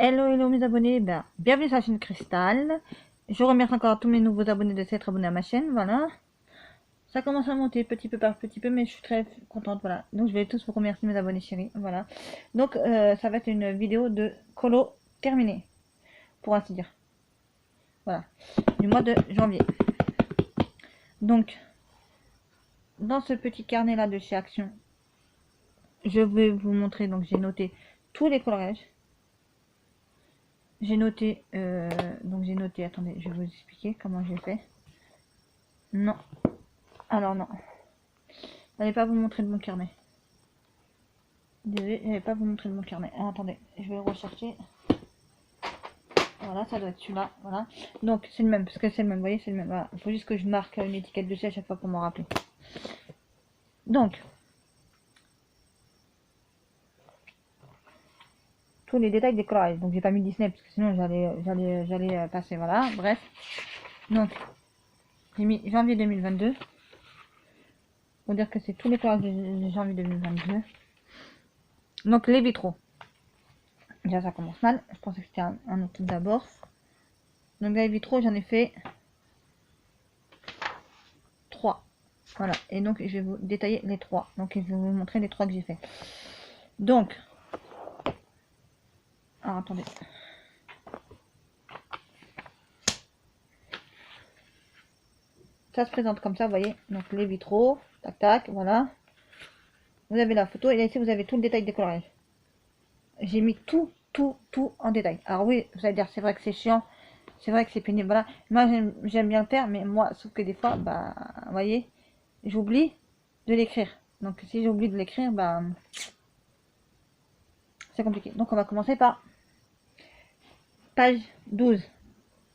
Hello, hello mes abonnés, bienvenue sur la chaîne Cristal. Je remercie encore tous mes nouveaux abonnés de s'être abonnés à ma chaîne, voilà. Ça commence à monter petit peu par petit peu, mais je suis très contente, voilà. Donc je vais tous vous remercier mes abonnés chéris, voilà. Donc ça va être une vidéo de colo terminée, pour ainsi dire. Voilà, du mois de janvier. Donc, dans ce petit carnet là de chez Action, je vais vous montrer, donc j'ai noté tous les coloriages. J'ai noté, attendez, je vais vous expliquer comment j'ai fait. Non, alors non, j'allais pas vous montrer de mon carnet. Désolé, j'allais pas vous montrer de mon carnet. Ah, attendez, je vais le rechercher. Voilà, ça doit être celui-là, voilà. Donc c'est le même, parce que c'est le même, vous voyez, c'est le même. Voilà, il faut juste que je marque une étiquette dessus à chaque fois pour m'en rappeler. Donc, tous les détails des coloriages. Donc j'ai pas mis Disney parce que sinon j'allais passer, voilà, bref. Donc, j'ai mis janvier 2022. Pour dire que c'est tous les coloriages de janvier 2022. Donc les vitraux. Déjà ça commence mal. Je pensais que c'était un autre d'abord. Donc les vitraux, j'en ai fait 3. Voilà. Et donc je vais vous détailler les 3. Donc je vais vous montrer les 3 que j'ai fait. Donc, alors attendez. Ça se présente comme ça, vous voyez. Donc les vitraux, tac tac, voilà. Vous avez la photo et là ici vous avez tout le détail des coloriages. J'ai mis tout en détail. Alors oui, vous allez dire c'est vrai que c'est chiant, c'est vrai que c'est pénible, voilà. Moi j'aime bien le faire, mais moi, sauf que des fois, vous voyez, j'oublie de l'écrire. Donc si j'oublie de l'écrire, c'est compliqué. Donc on va commencer par page 12.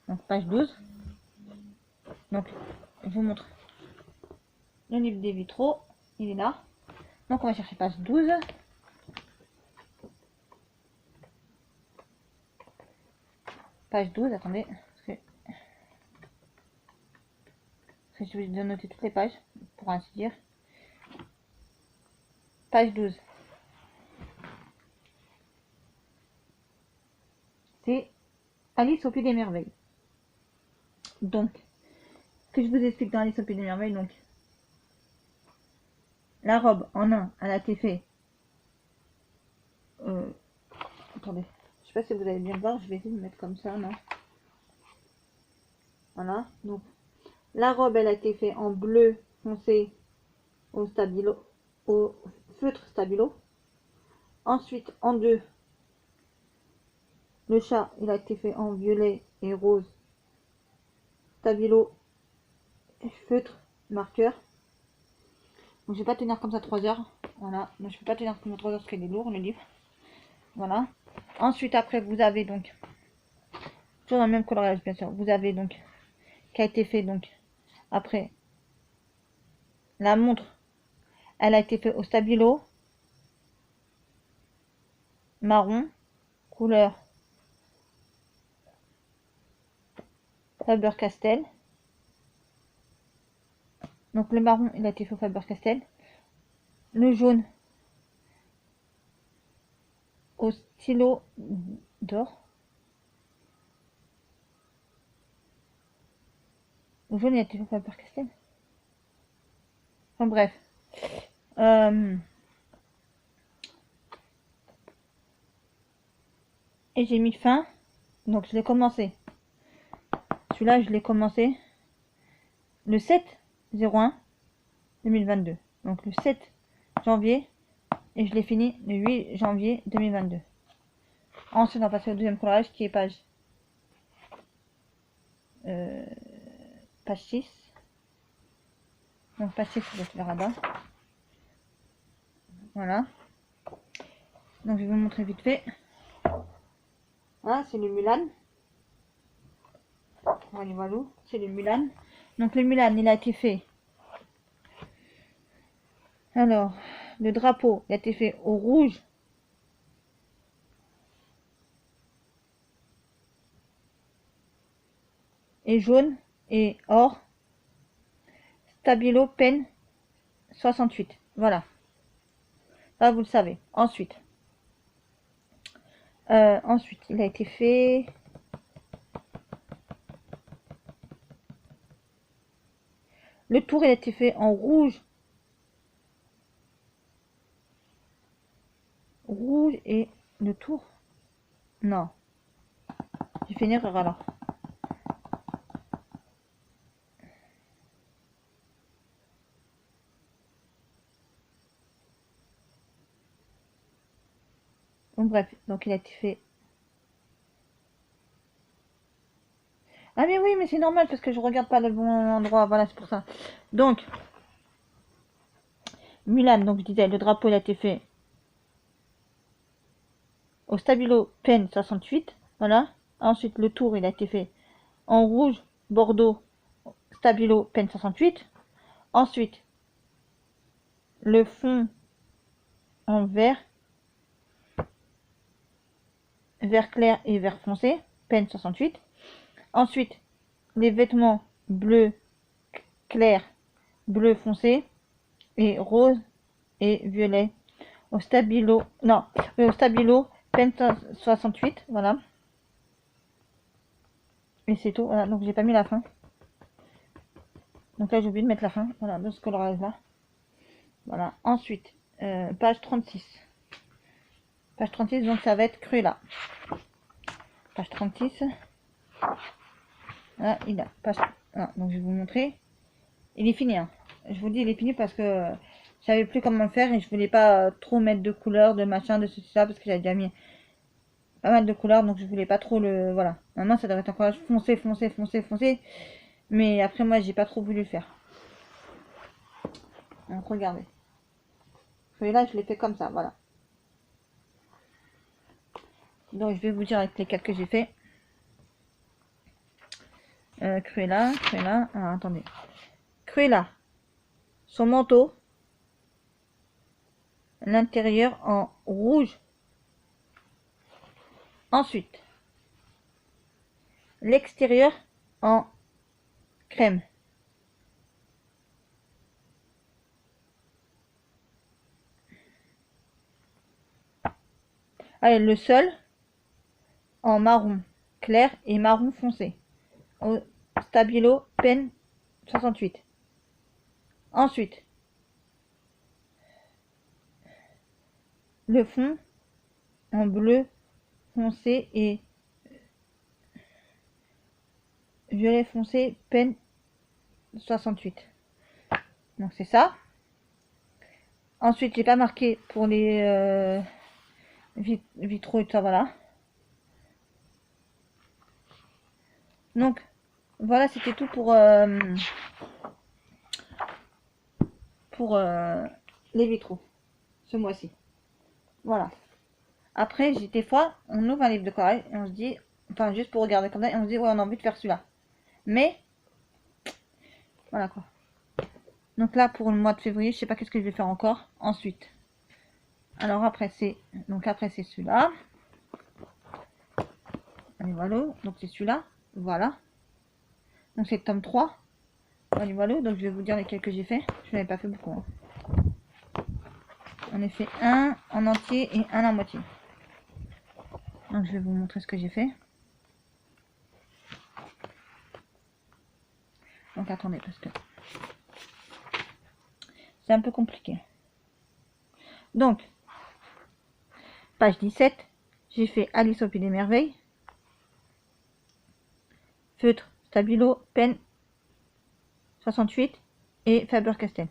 Donc page 12. Donc je vous montre le livre des vitraux, il est là. Donc on va chercher page 12. Page 12, attendez, parce que je vais noter toutes les pages, pour ainsi dire. Page 12. C'est Alice au Pays des Merveilles. Donc, que je vous explique dans Alice au Pays des Merveilles, donc, la robe en un, elle a été faite. Attendez, je sais pas si vous allez bien voir, je vais essayer de mettre comme ça, non? Voilà, donc, la robe, elle a été faite en bleu foncé au stabilo, au feutre stabilo. Ensuite, en deux, le chat, il a été fait en violet et rose stabilo, feutre, marqueur. Donc je vais pas tenir comme ça 3 heures. Voilà, donc je peux pas tenir comme ça 3 heures parce qu'il est lourd le livre. Voilà. Ensuite, après, vous avez donc, toujours dans le même coloriage bien sûr, vous avez donc, qui a été fait donc, après, la montre, elle a été faite au stabilo, marron, couleur Faber-Castell. Donc le marron, il a été fait au Faber-Castell. Le jaune, au stylo d'or. Le jaune, il a été fait au Faber-Castell. Enfin bref. Et j'ai mis fin. Donc je l'ai commencé. Celui-là, je l'ai commencé le 7/01 2022. Donc le 7 janvier. Et je l'ai fini le 8 janvier 2022. Ensuite, on va passer au deuxième coloriage qui est page 6. Donc page 6, c'est le radar. Voilà. Donc je vais vous montrer vite fait. Voilà, c'est le Mulan. Voilà, c'est le Mulan. Donc le Mulan, il a été fait. Alors, le drapeau, il a été fait au rouge. Et jaune et or. Stabilo Pen 68. Voilà. Là, vous le savez. Ensuite, Ensuite, il a été fait. Le tour, il a été fait en rouge. Rouge et le tour. Non. J'ai fait une erreur alors. Bon, bref, donc il a été fait. Ah mais oui, mais c'est normal parce que je regarde pas le bon endroit, voilà, c'est pour ça. Donc, Mulan, donc je disais, le drapeau il a été fait au Stabilo Pen 68, voilà. Ensuite, le tour il a été fait en rouge, bordeaux, Stabilo Pen 68. Ensuite, le fond en vert, vert clair et vert foncé, Pen 68. Ensuite, les vêtements bleu clair, bleu foncé et rose et violet au Stabilo, non, au Stabilo Pen 68, voilà. Et c'est tout, voilà, donc j'ai pas mis la fin. Donc là j'ai oublié de mettre la fin, voilà, de ce colorage là. Voilà, ensuite, page 36. Page 36, donc ça va être Cruella. Page 36. Là, il a. Page... Voilà, donc je vais vous montrer. Il est fini, hein. Je vous dis, il est fini parce que je savais plus comment le faire et je voulais pas trop mettre de couleurs, de machin, de ceci, ça, parce que j'avais déjà mis pas mal de couleurs, donc je voulais pas trop le. Voilà. Maintenant, ça devrait être encore foncé, foncé, foncé, foncé. Mais après, moi, j'ai pas trop voulu le faire. Donc, regardez. Celui-là, je l'ai fait comme ça, voilà. Donc, je vais vous dire avec lesquels que j'ai fait. Cruella, Cruella. Alors, attendez. Cruella. Son manteau. L'intérieur en rouge. Ensuite, l'extérieur en crème. Allez, le sol en marron clair et marron foncé. Au Stabilo Pen 68. Ensuite, le fond en bleu foncé et violet foncé Pen 68. Donc c'est ça. Ensuite, j'ai pas marqué pour les vitraux et tout ça, voilà. Donc voilà, c'était tout pour les vitraux ce mois-ci. Voilà. Après, des fois, on ouvre un livre de corail et on se dit, enfin juste pour regarder comme ça, et on se dit, ouais, on a envie de faire celui-là. Mais, voilà quoi. Donc là, pour le mois de février, je sais pas qu'est-ce que je vais faire encore. Ensuite. Alors après, c'est celui-là. Allez, voilà. Donc c'est celui-là. Voilà. Donc c'est le tome 3. Allez, voilà. Donc je vais vous dire lesquels que j'ai fait. Je n'avais pas fait beaucoup. Hein. On a fait un en entier et un en moitié. Donc je vais vous montrer ce que j'ai fait. Donc attendez, parce que c'est un peu compliqué. Donc, page 17, j'ai fait Alice au Pays des Merveilles. Feutre, Stabilo, Pen 68 et Faber-Castell.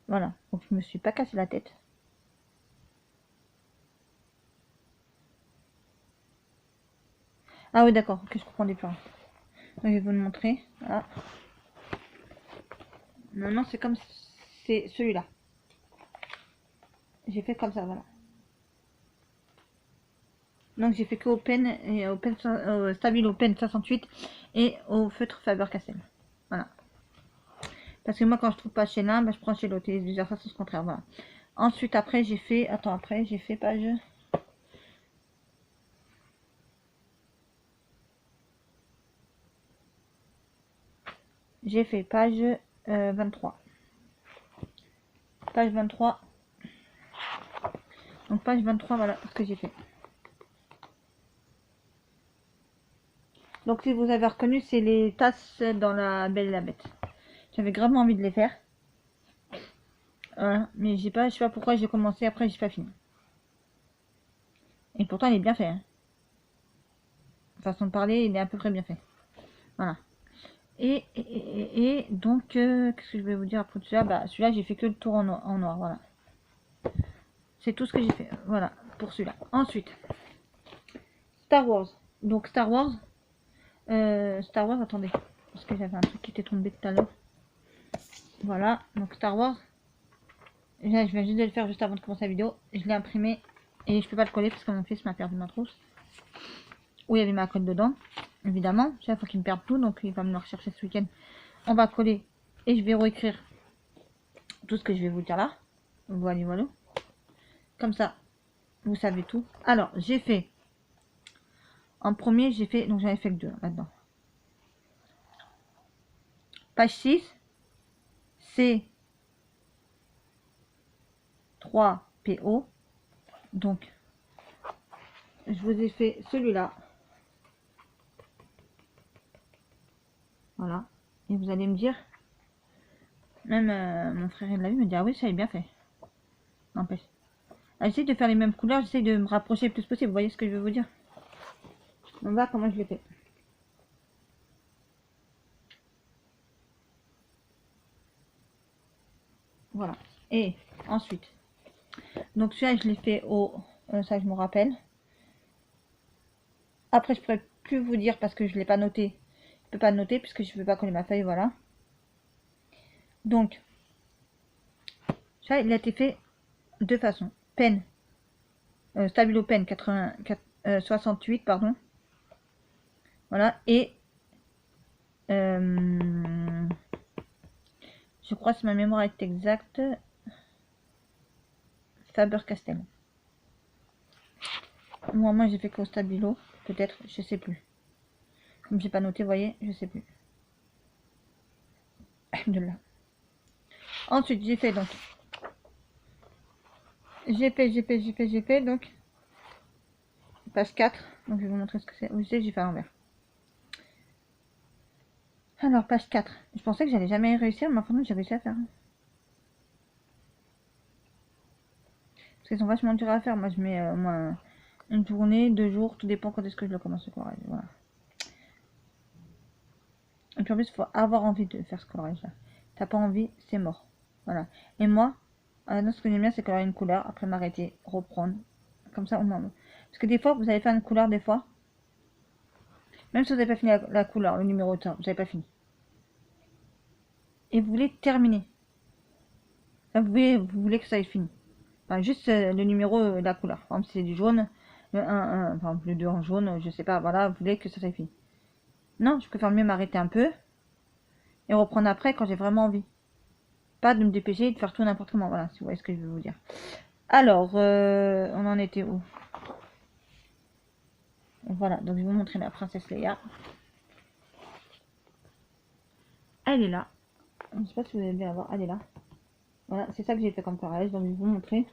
Voilà, donc je me suis pas cassé la tête. Ah oui, d'accord, ok, je comprends des plans. Je vais vous le montrer. Voilà. Non, c'est comme c'est celui-là. J'ai fait comme ça, voilà. Donc j'ai fait que au pen et au Stabilo Pen 68 et au feutre Faber-Castell. Voilà. Parce que moi quand je trouve pas chez l'un, bah, je prends chez l'autre. Et les exercices contraire, voilà. Ensuite après j'ai fait, après j'ai fait page. J'ai fait page 23. Page 23. Donc page 23, voilà ce que j'ai fait. Donc si vous avez reconnu, c'est les tasses dans La Belle et la Bête. J'avais gravement envie de les faire. Voilà, mais j'ai pas, je sais pas pourquoi j'ai commencé, après j'ai pas fini. Et pourtant il est bien fait. Hein. Façon de parler, il est à peu près bien fait. Voilà. Et donc, qu'est-ce que je vais vous dire après tout ça? Bah, celui-là, j'ai fait que le tour en noir, voilà. C'est tout ce que j'ai fait, voilà, pour celui-là. Ensuite, Star Wars. Donc, Star Wars, attendez, parce que j'avais un truc qui était tombé tout à l'heure. Voilà, donc Star Wars. Là, je viens juste de le faire juste avant de commencer la vidéo. Je l'ai imprimé et je peux pas le coller parce que mon fils m'a perdu ma trousse. Où il y avait ma colle dedans, évidemment. Il faut qu'il me perde tout, donc il va me le rechercher ce week-end. On va coller et je vais réécrire tout ce que je vais vous dire là. Voilà, voilà. Comme ça, vous savez tout. Alors, j'ai fait, en premier, j'ai fait, donc j'avais fait que 2 là-dedans. Page 6, C 3 PO. Donc, je vous ai fait celui-là. Voilà. Et vous allez me dire, même mon frère il l'a vu, me dit ah oui, ça est bien fait. N'empêche. J'essaie de faire les mêmes couleurs, j'essaie de me rapprocher le plus possible. Vous voyez ce que je veux vous dire? On va comment je l'ai fait. Voilà. Et ensuite, donc celui-là, je l'ai fait au... ça, je me rappelle. Après, je pourrais plus vous dire parce que je ne l'ai pas noté. Je peux pas le noter puisque je ne peux pas coller ma feuille, voilà. Donc, ça, il a été fait de deux façons. Pen, Stabilo Pen 68, pardon. Voilà. Et, je crois que si ma mémoire est exacte, Faber-Castell. Moi j'ai fait qu'au Stabilo, peut-être, je sais plus. Comme j'ai pas noté, vous voyez, je sais plus. De là. Ensuite, j'ai fait donc. J'ai fait donc. Page 4. Donc je vais vous montrer ce que c'est. Vous savez, j'ai fait à l'envers. Alors, page 4. Je pensais que j'allais jamais réussir, mais enfin, j'ai réussi à faire. Parce qu'ils sont vachement durs à faire. Moi, je mets au moins une journée, 2 jours, tout dépend quand est-ce que je le commence le coloriage. Voilà. Et puis en plus, il faut avoir envie de faire ce coloriage-là. T'as pas envie, c'est mort. Voilà. Et moi, ce que j'aime bien, c'est colorier une couleur, après m'arrêter, reprendre. Comme ça, au moins. Parce que des fois, vous allez faire une couleur, des fois. Même si vous n'avez pas fini la couleur, le numéro de temps, vous n'avez pas fini. Et vous voulez terminer. Là, vous voulez que ça ait fini. Enfin, juste le numéro de la couleur. Par exemple, si c'est du jaune, le 1, enfin, le 2 en jaune, je sais pas, voilà, vous voulez que ça ait fini. Non, je préfère mieux m'arrêter un peu et reprendre après quand j'ai vraiment envie. Pas de me dépêcher et de faire tout n'importe comment. Voilà, si vous voyez ce que je veux vous dire. Alors, on en était où? Voilà, donc je vais vous montrer la princesse Leia. Elle est là. Je ne sais pas si vous allez bien la voir, elle est là. Voilà, c'est ça que j'ai fait comme pareil, donc je vais vous montrer.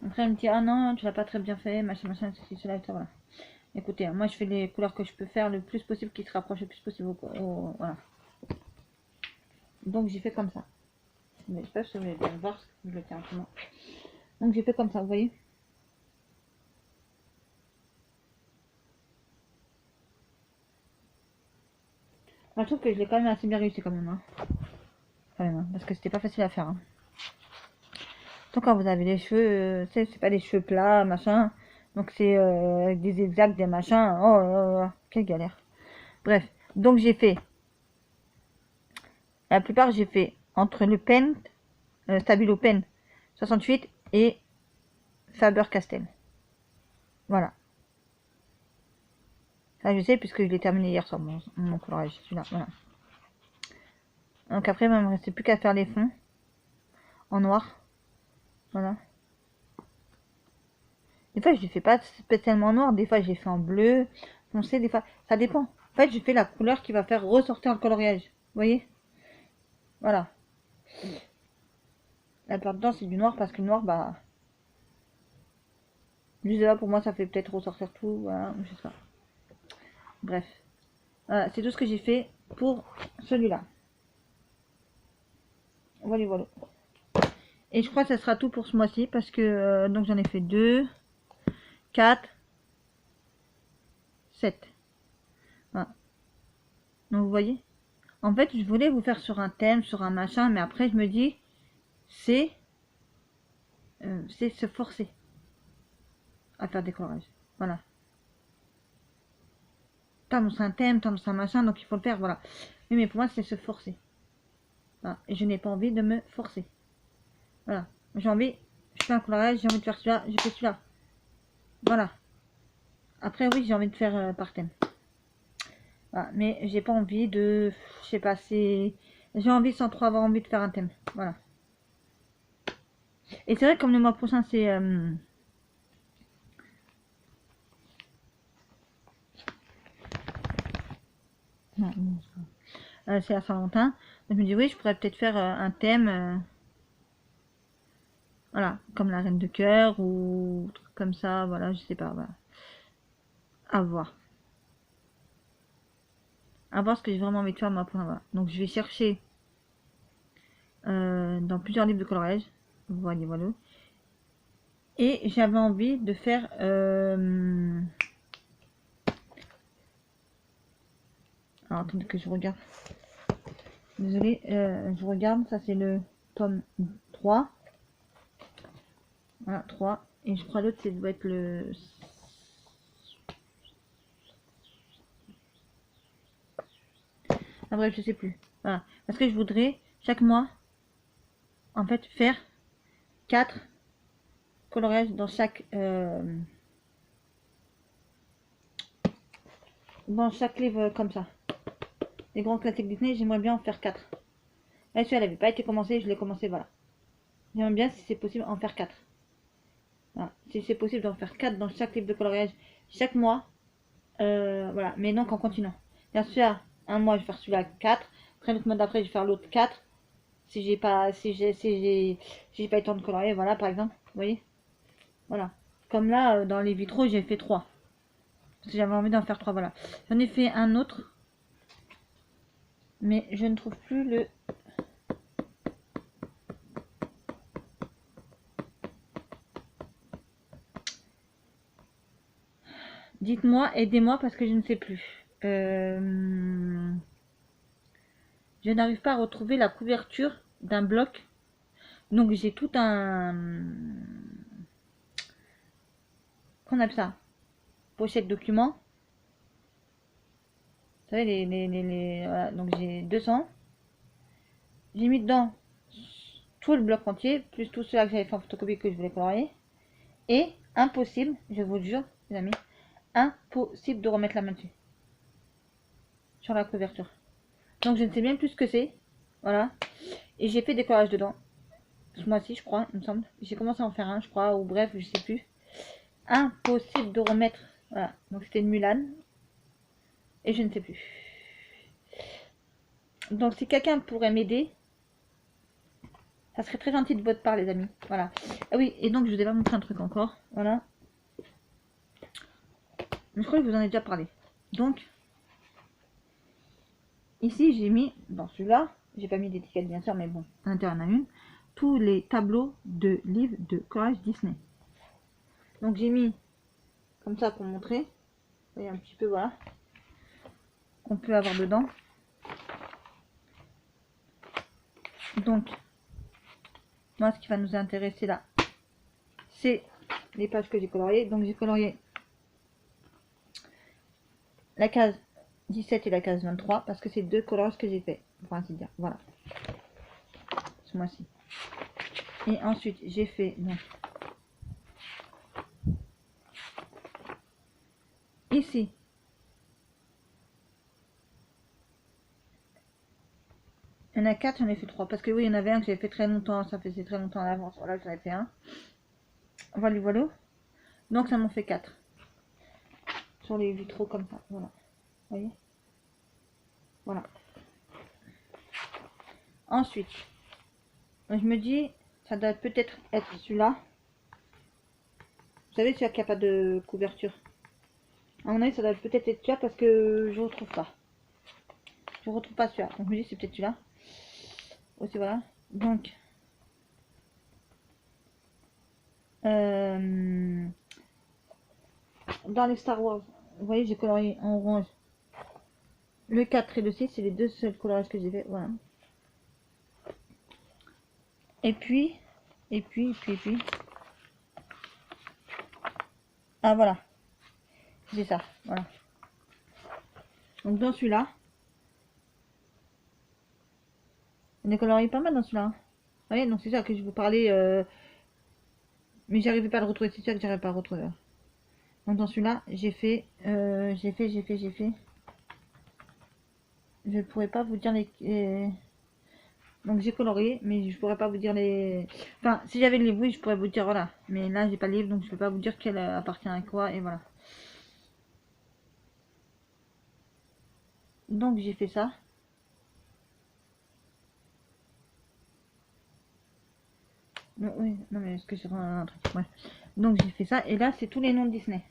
Après, elle me dit, ah non, tu l'as pas très bien fait, machin, machin, ceci, cela, et ça, voilà. Écoutez, moi je fais les couleurs que je peux faire le plus possible, qui se rapprochent le plus possible voilà. Donc j'ai fait comme ça. Mais je sais pas si vous allez bien voir, parce que je le tiens un peu. Donc j'ai fait comme ça, vous voyez. Moi, je trouve que je l'ai quand même assez bien réussi quand même. Hein. Quand même, hein, parce que c'était pas facile à faire. Hein. Donc quand vous avez les cheveux, c'est pas des cheveux plats, machin. Donc c'est avec des zigzags, des machins. Oh là là, quelle galère. Bref, donc j'ai fait. La plupart j'ai fait entre le Pen, Stabilo Pen 68 et Faber-Castell. Voilà. Ça je sais puisque je l'ai terminé hier soir, mon coloriage. Celui-là, voilà. Donc après, il ne me restait plus qu'à faire les fonds en noir. Voilà. Des fois, je ne fais pas spécialement noir. Des fois, j'ai fait en bleu, foncé. Des fois, ça dépend. En fait, je fais la couleur qui va faire ressortir le coloriage. Vous voyez? Voilà. La plupart du temps, c'est du noir parce que le noir, bah... Je sais pas, pour moi ça fait peut-être ressortir tout, voilà, je sais pas. Bref, voilà, c'est tout ce que j'ai fait pour celui-là. Voilà, voilà. Et je crois que ça sera tout pour ce mois-ci parce que donc j'en ai fait 2, 4, 7. Voilà. Donc vous voyez. En fait, je voulais vous faire sur un thème, sur un machin, mais après je me dis, c'est se forcer à faire des collages. Voilà. Tant c'est un thème, tant c'est un machin, donc il faut le faire, voilà. Oui, mais pour moi, c'est se forcer. Voilà. Et je n'ai pas envie de me forcer. Voilà. J'ai envie, je fais un coloriage, j'ai envie de faire celui-là, je fais celui-là. Voilà. Après, oui, j'ai envie de faire par thème. Voilà. Mais j'ai pas envie de, je sais pas, c'est, j'ai envie sans trop avoir envie de faire un thème. Voilà. Et c'est vrai que comme le mois prochain, c'est non, c'est à Saint-Valentin. Je me dis oui, je pourrais peut-être faire un thème, voilà, comme la reine de cœur ou truc comme ça, voilà, je sais pas, voilà. À voir. À voir ce que j'ai vraiment envie de faire moi pour voilà. Donc je vais chercher dans plusieurs livres de coloriage. Voilà, voilà. Et j'avais envie de faire alors attendez que je regarde. Désolée, je regarde, ça c'est le tome 3. Voilà, 3. Et je crois l'autre, ça doit être le... Ah bref, je sais plus. Voilà. Parce que je voudrais, chaque mois, en fait, faire 4 coloriages dans chaque livre comme ça. Les grands classiques Disney, j'aimerais bien en faire 4. Là, celui-là, elle n'avait pas été commencée, je l'ai commencé, voilà. J'aimerais bien, si c'est possible, en faire 4. Voilà. Si c'est possible d'en faire 4 dans chaque livre de coloriage, chaque mois. Voilà, mais donc en continuant. Bien sûr, un mois, je vais faire celui-là 4. Après, l'autre mois d'après, je vais faire l'autre 4. Si j'ai pas, si j'ai pas eu le temps de colorier, voilà, par exemple. Vous voyez? Voilà. Comme là, dans les vitraux, j'ai fait 3. Parce que j'avais envie d'en faire 3, voilà. J'en ai fait un autre. Mais je ne trouve plus le... Dites-moi, aidez-moi parce que je ne sais plus. Je n'arrive pas à retrouver la couverture d'un bloc. Donc j'ai tout un... Qu'on appelle ça? Pochette document. Vous savez, voilà. Donc j'ai 200. J'ai mis dedans tout le bloc entier, plus tout cela que j'avais fait en photocopie que je voulais colorier. Et impossible, je vous le jure, les amis, impossible de remettre la main dessus. Sur la couverture. Donc je ne sais même plus ce que c'est. Voilà. Et j'ai fait des collages dedans. Ce mois-ci, je crois, il me semble. J'ai commencé à en faire un, je crois, ou bref, je sais plus. Impossible de remettre. Voilà. Donc c'était une Mulan. Et je ne sais plus. Donc si quelqu'un pourrait m'aider, ça serait très gentil de votre part, les amis. Voilà. Ah oui, et donc je vous ai pas montré un truc encore. Voilà. Mais je crois que je vous en ai déjà parlé. Donc, ici j'ai mis, dans celui-là, j'ai pas mis d'étiquette bien sûr, mais bon, à l'intérieur on a une, tous les tableaux de livres de collage Disney. Donc j'ai mis comme ça pour montrer. Vous voyez un petit peu, voilà. Qu'on peut avoir dedans. Donc, moi ce qui va nous intéresser là, c'est les pages que j'ai coloriées. Donc j'ai colorié la case 17 et la case 23 parce que c'est deux coloriages que j'ai fait, pour ainsi dire. Voilà. Ce mois-ci. Et ensuite j'ai fait donc ici il y en a 4, j'en ai fait 3 parce que oui, il y en avait un que j'avais fait très longtemps, ça faisait très longtemps à l'avance. Voilà, j'en ai fait un. Voilà, voilà. Donc ça m'en fait 4 sur les vitraux comme ça. Voilà. Vous voyez? Voilà. Ensuite, je me dis, ça doit peut-être être celui-là. savez, celui qui a pas de couverture. À mon avis, ça doit peut-être être celui-là parce que je retrouve pas. Je retrouve pas celui-là. Donc je me dis c'est peut-être celui-là. Aussi voilà. Donc dans les Star Wars, vous voyez, j'ai colorié en orange. Le 4 et le 6, c'est les deux seuls colorages que j'ai fait. Voilà. Et puis. Ah voilà. C'est ça. Voilà. Donc dans celui-là. On est colorié pas mal dans celui-là. Hein. Vous voyez, donc c'est ça que je vous parlais. Mais j'arrivais pas à le retrouver. C'est ça que j'arrive pas à retrouver. Donc dans celui-là, j'ai fait. Je pourrais pas vous dire les... Donc j'ai colorié, mais je pourrais pas vous dire les... Enfin, si j'avais le livre, oui, je pourrais vous dire, voilà. Mais là, j'ai pas le livre, donc je peux pas vous dire quel appartient à quoi, et voilà. Donc j'ai fait ça. Non, oui, non mais est-ce que c'est un truc, ouais. Donc j'ai fait ça, et là, c'est tous les noms de Disney.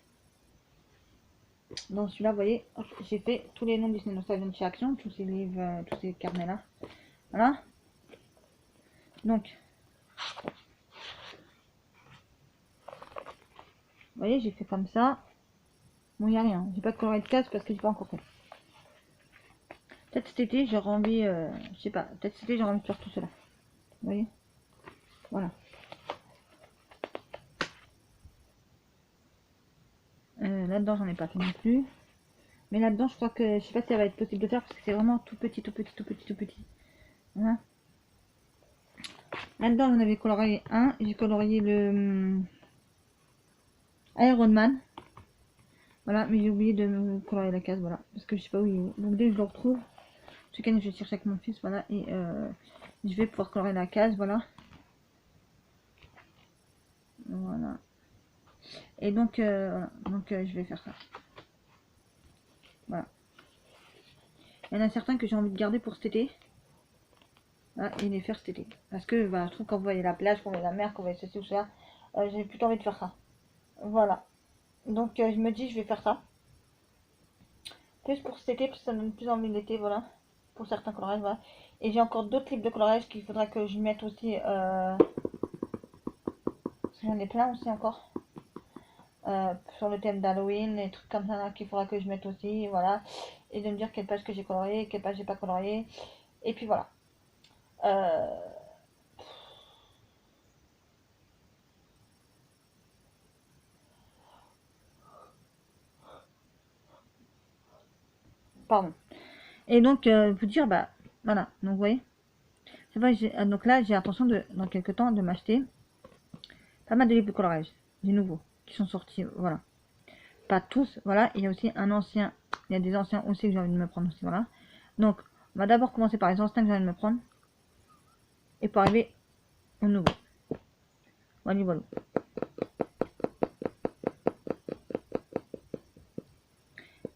Dans celui-là, vous voyez, j'ai fait tous les noms de Disney. Donc ça vient de chez Action, tous ces livres, tous ces carnets-là. Voilà. Donc... Vous voyez, j'ai fait comme ça. Bon, il n'y a rien. J'ai pas de colorier de case parce que j'ai pas encore fait. Peut-être cet été, j'aurais envie, je sais pas, peut-être cet été, j'aurais envie de faire tout cela. Vous voyez? Voilà. Là-dedans, j'en ai pas fait non plus. Mais là-dedans, je crois que, je sais pas si ça va être possible de faire parce que c'est vraiment tout petit, tout petit, tout petit, tout petit. Voilà. Là-dedans, j'en avais colorié un. J'ai colorié le Iron Man. Voilà, mais j'ai oublié de me colorier la case, voilà. Parce que je sais pas où il est. Donc dès que je le retrouve, ce week-end, je vais chercher avec mon fils, voilà. Et je vais pouvoir colorier la case, voilà. Voilà. Et donc, je vais faire ça. Voilà. Il y en a certains que j'ai envie de garder pour cet été. Voilà, et les faire cet été. Parce que bah, je trouve quand vous voyez la plage, quand vous voyez la mer, quand vous voyez ceci ou cela, j'ai plutôt envie de faire ça. Voilà. Donc je me dis je vais faire ça. Plus pour cet été, parce que ça me donne plus envie l'été, voilà. Pour certains coloriages, voilà. Et j'ai encore d'autres types de coloriage qu'il faudra que je mette aussi. Parce que j'en ai plein aussi encore. Sur le thème d'Halloween, et trucs comme ça qu'il faudra que je mette aussi, voilà. Et de me dire quelle page que j'ai coloriée, quelle page j'ai pas coloriée. Et puis voilà. Pardon. Et donc, vous dire, bah, voilà. Donc, vous voyez. C'est vrai, donc là, j'ai l'intention de, dans quelques temps, de m'acheter pas mal de livres de coloriage, des nouveaux, qui sont sortis, voilà. Pas tous, voilà. Il y a aussi un ancien, il y a des anciens aussi que j'ai envie de me prendre aussi, voilà. Donc, on va d'abord commencer par les anciens que j'ai envie de me prendre. Et pour arriver au nouveau. Voilà, voilà.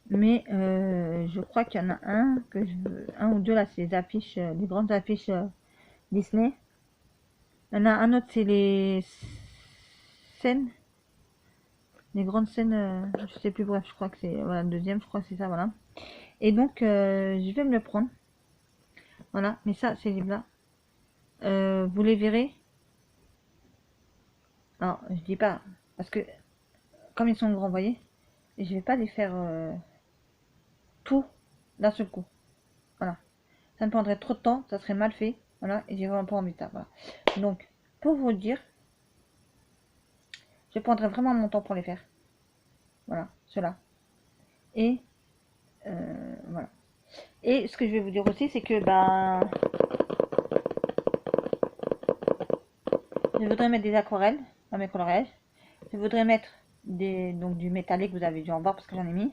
Mais je crois qu'il y en a un que je veux, un ou deux là, c'est les affiches, les grandes affiches Disney. Il y en a un autre, c'est les scènes, les grandes scènes, je sais plus, bref, je crois que c'est voilà, le deuxième, je crois que c'est ça, voilà. Et donc, je vais me le prendre. Voilà, mais ça, ces livres-là, vous les verrez. Alors, je dis pas, parce que comme ils sont grands, vous voyez, je vais pas les faire tout d'un seul coup. Voilà. Ça me prendrait trop de temps, ça serait mal fait. Voilà, et j'ai vraiment pas envie de ça. Voilà. Donc, pour vous dire, je prendrai vraiment mon temps pour les faire. Voilà, cela. Et voilà. Et ce que je vais vous dire aussi, c'est que bah, je voudrais mettre des aquarelles dans mes coloriages. Je voudrais mettre donc du métallique, vous avez dû en voir parce que j'en ai mis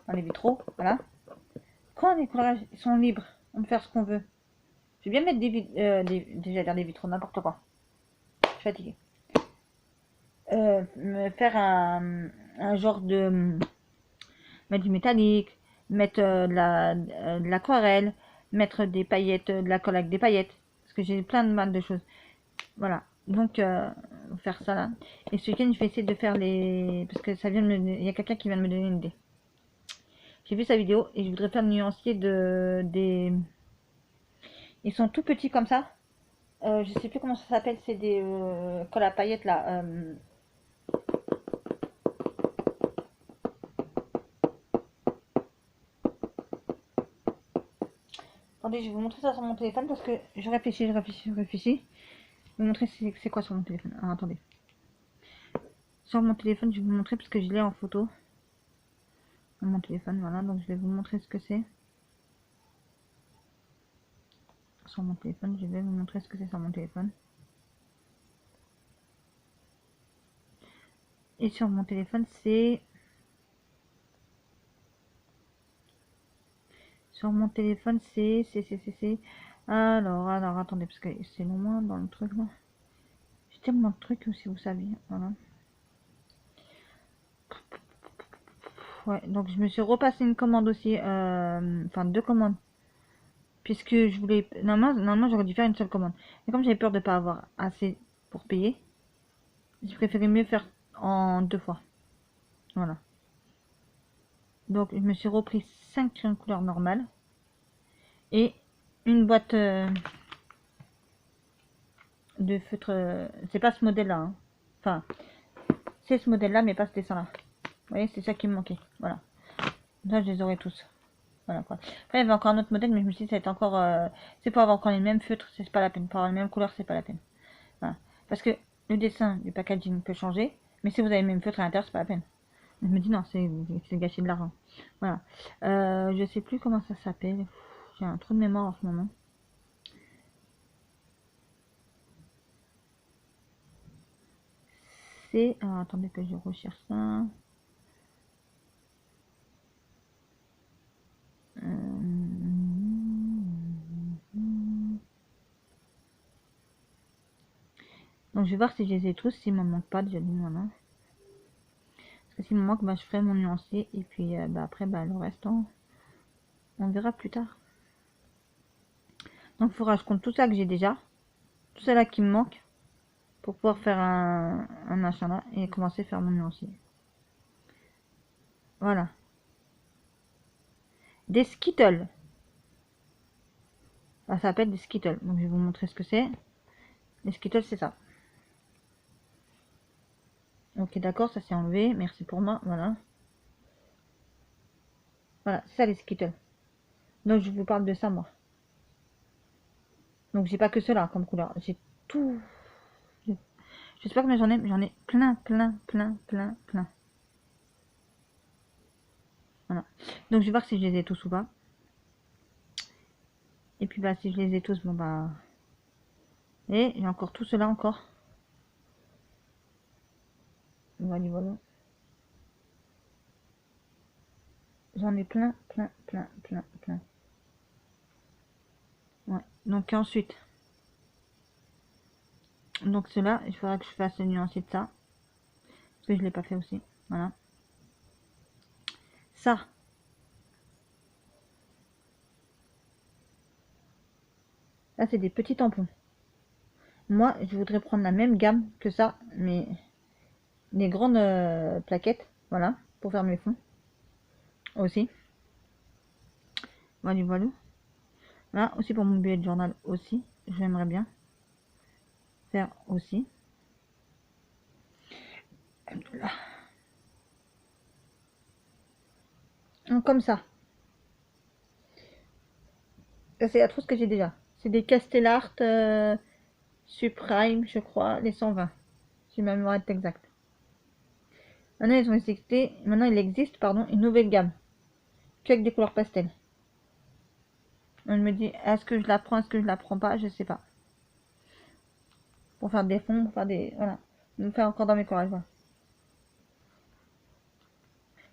dans les vitraux. Voilà. Quand les coloriages ils sont libres, on peut faire ce qu'on veut. Je vais bien mettre des vitraux, n'importe quoi. Je suis fatiguée. Me faire un genre de... mettre du métallique, mettre de l'aquarelle, mettre des paillettes, de la colle avec des paillettes. Parce que j'ai plein de mal de choses. Voilà. Donc, faire ça là. Et ce week-end, je vais essayer de faire les... Parce que ça vient de me... Il y a quelqu'un qui vient de me donner une idée. J'ai vu sa vidéo et je voudrais faire le nuancier des... Ils sont tout petits comme ça. Je sais plus comment ça s'appelle, c'est des colle à paillettes là. Attendez, je vais vous montrer ça sur mon téléphone parce que je réfléchis. Je vais vous montrer c'est quoi sur mon téléphone. Alors attendez. Sur mon téléphone, je vais vous montrer parce que je l'ai en photo. Sur mon téléphone, voilà. Donc je vais vous montrer ce que c'est. Sur mon téléphone, je vais vous montrer ce que c'est sur mon téléphone. Et sur mon téléphone, c'est... Sur mon téléphone, c'est... Alors, attendez, parce que c'est loin dans le truc, là. J'ai tellement de trucs, si vous saviez. Voilà. Ouais, donc je me suis repassé une commande aussi. Enfin, 2 commandes. Puisque je voulais... Normalement j'aurais dû faire une seule commande. Mais comme j'avais peur de ne pas avoir assez pour payer, j'ai préféré mieux faire en 2 fois. Voilà. Donc je me suis repris 5 crayons de couleur normale. Et une boîte de feutre. C'est pas ce modèle là. Hein. Enfin, c'est ce modèle là, mais pas ce dessin là. Vous voyez, c'est ça qui me manquait. Voilà. Là, je les aurai tous. Voilà quoi. Après, il y avait encore un autre modèle, mais je me suis dit, ça va être encore. C'est pour avoir encore les mêmes feutres, c'est pas la peine. Pour avoir les mêmes couleurs, c'est pas la peine. Voilà. Parce que le dessin du packaging peut changer, mais si vous avez le même feutre à l'intérieur, c'est pas la peine. Je me dis, non, c'est gâcher de l'argent. Voilà. Je sais plus comment ça s'appelle. J'ai un trou de mémoire en ce moment. C'est... Alors, attendez que je recherche ça. Donc je vais voir si je les ai tous, s'il m'en manque pas déjà d'une, voilà. Parce que s'il me manque, bah, je ferai mon nuancier et puis bah, après bah, le reste on verra plus tard. Donc il faudra que je compte tout ça que j'ai déjà, tout ça là qui me manque pour pouvoir faire un machin là et commencer à faire mon nuancier. Voilà. Des Skittles. Ah, ça s'appelle des Skittles. Donc je vais vous montrer ce que c'est. Les Skittles c'est ça. Ok d'accord, ça s'est enlevé. Merci pour moi. Voilà. Voilà, c'est ça les Skittles. Donc je vous parle de ça moi. Donc j'ai pas que cela comme couleur. J'ai tout. Je sais pas combien j'en ai plein. Voilà. Donc je vais voir si je les ai tous ou pas. Et puis bah si je les ai tous, bon bah. Et j'ai encore tout cela encore. Voilà, voilà. J'en ai plein. Ouais. Donc ensuite. Donc cela, il faudra que je fasse le nuancier de ça. Parce que je l'ai pas fait aussi. Voilà. Ça. Là c'est des petits tampons. Moi je voudrais prendre la même gamme que ça. Mais les grandes plaquettes. Voilà. Pour faire mes fonds. Aussi. Voilà, voilà. Là aussi pour mon bullet journal aussi. J'aimerais bien faire aussi. Comme ça. C'est la trousse que j'ai déjà. C'est des Castellart Supreme, je crois, les 120. Si ma mémoire est exacte. Maintenant, il existe, pardon, une nouvelle gamme. Qu'avec des couleurs pastel. Donc, je me dis, est-ce que je la prends, est-ce que je la prends pas, je sais pas. Pour faire des fonds, pour faire des... Voilà. Me faire encore dans mes collages, voilà.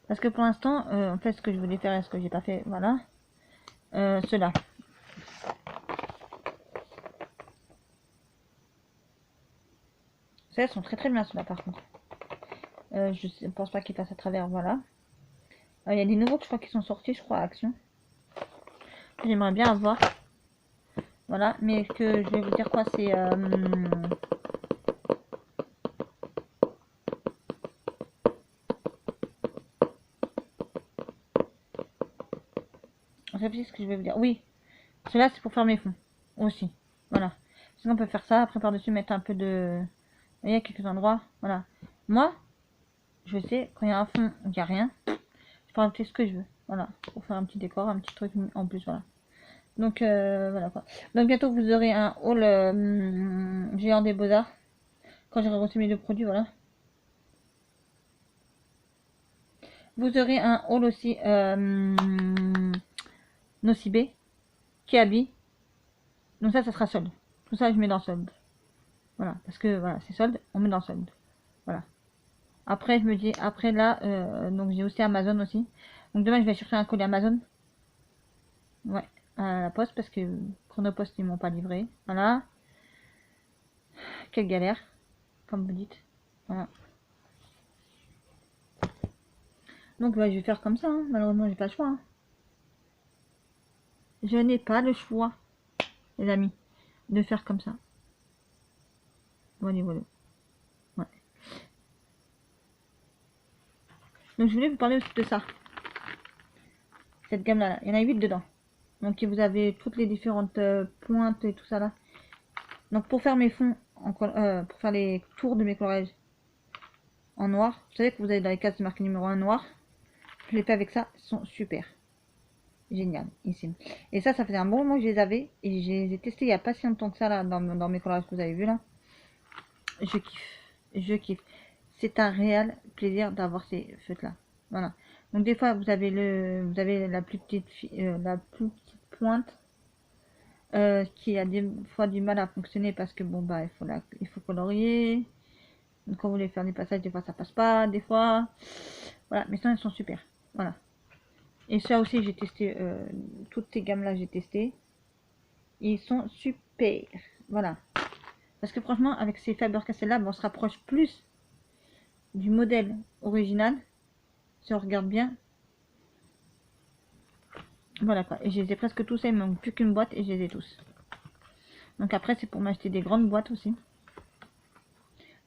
Parce que pour l'instant, en fait, ce que je voulais faire et ce que j'ai pas fait, voilà. Ceux-là. Celles sont très bien, ceux-là, par contre. Je ne pense pas qu'ils passent à travers, voilà. Il y a des nouveaux que je crois qui sont sortis, je crois, à Action. J'aimerais bien avoir. Voilà, mais que je vais vous dire quoi, c'est... réfléchis ce que je vais vous dire. Oui, cela c'est pour faire mes fonds aussi. Voilà. Sinon on peut faire ça. Après par-dessus mettre un peu de... Vous voyez, à quelques endroits. Voilà. Moi, je sais, quand il y a un fond, il n'y a rien. Je peux rajouter ce que je veux. Voilà. Pour faire un petit décor, un petit truc en plus. Voilà. Donc voilà quoi. Donc bientôt vous aurez un haul géant des beaux-arts. Quand j'aurai reçu mes deux produits, voilà. Vous aurez un haul aussi Nocibé, Kiabi. Donc ça sera solde. Tout ça je mets dans solde. Voilà, parce que voilà, c'est solde, on met dans solde. Voilà. Après je me dis, après là, donc j'ai aussi Amazon aussi. Donc demain je vais chercher un colis Amazon. Ouais, à la poste parce que Chronopost ils m'ont pas livré. Voilà. Quelle galère, comme vous dites. Voilà. Donc je vais faire comme ça, hein. Malheureusement j'ai pas le choix. Hein. Je n'ai pas le choix, les amis, de faire comme ça. Voilà, voilà. Ouais. Donc je voulais vous parler aussi de ça. Cette gamme là, il y en a 8 dedans. Donc vous avez toutes les différentes pointes et tout ça là. Donc pour faire mes fonds, pour faire les tours de mes coloriages en noir, vous savez que vous avez dans les cases marqué numéro 1 noir. Je les fais avec ça, ils sont super. Génial, ici. Et ça faisait un bon moment que je les avais. Et je les ai testés il n'y a pas si longtemps que ça là, dans mes coloriages que vous avez vu là. Je kiffe. Je kiffe. C'est un réel plaisir d'avoir ces feutres là. Voilà. Donc des fois vous avez la plus petite pointe qui a des fois du mal à fonctionner parce que bon bah il faut colorier. Donc, quand vous voulez faire des passages, des fois ça passe pas, des fois. Voilà, mais ça ils sont super. Voilà. Et ça aussi j'ai testé toutes ces gammes là j'ai testé. Ils sont super. Voilà. Parce que franchement avec ces Faber-Castell là, on se rapproche plus du modèle original. Si on regarde bien. Voilà quoi. Et je les ai presque tous, il me manque plus qu'une boîte et je les ai tous. Donc après c'est pour m'acheter des grandes boîtes aussi.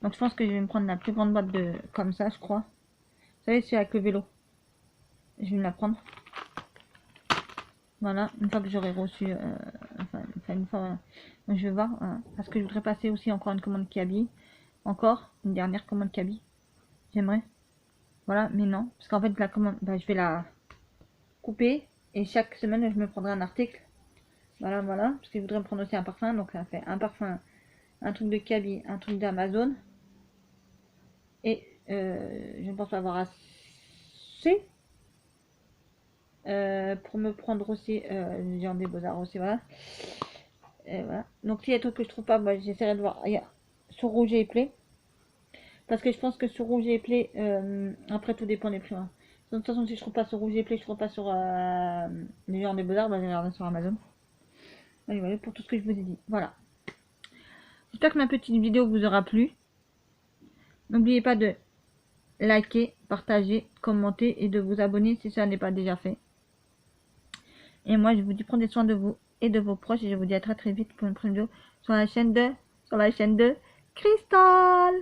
Donc je pense que je vais me prendre la plus grande boîte de comme ça je crois. Vous savez c'est avec le vélo. Je vais me la prendre. Voilà, une fois que j'aurai reçu, enfin une fois, voilà. Donc, je vais voir, voilà. Parce que je voudrais passer aussi encore une commande Kiabi. Encore une dernière commande Kiabi. J'aimerais. Voilà, mais non. Parce qu'en fait la commande, bah, je vais la couper. Et chaque semaine je me prendrai un article. Voilà, voilà. Parce que je voudrais me prendre aussi un parfum. Donc ça fait un parfum, un truc de Kiabi, un truc d'Amazon. Et je ne pense pas avoir assez pour me prendre aussi genre des beaux-arts aussi, voilà. Et voilà. Donc s'il y a des trucs que je trouve pas, bah, j'essaierai de voir sur Rouge et Play. Parce que je pense que sur Rouge et Play, après tout dépend des prix. Hein. De toute façon, si je trouve pas sur Rouge et Play, je trouve pas sur les genres des beaux-arts, bah, je vais regarder sur Amazon. Allez, voilà pour tout ce que je vous ai dit. Voilà. J'espère que ma petite vidéo vous aura plu. N'oubliez pas de liker, partager, commenter et de vous abonner si ça n'est pas déjà fait. Et moi, je vous dis prenez soin de vous et de vos proches. Et je vous dis à très vite pour une prochaine vidéo sur la chaîne de Crystal.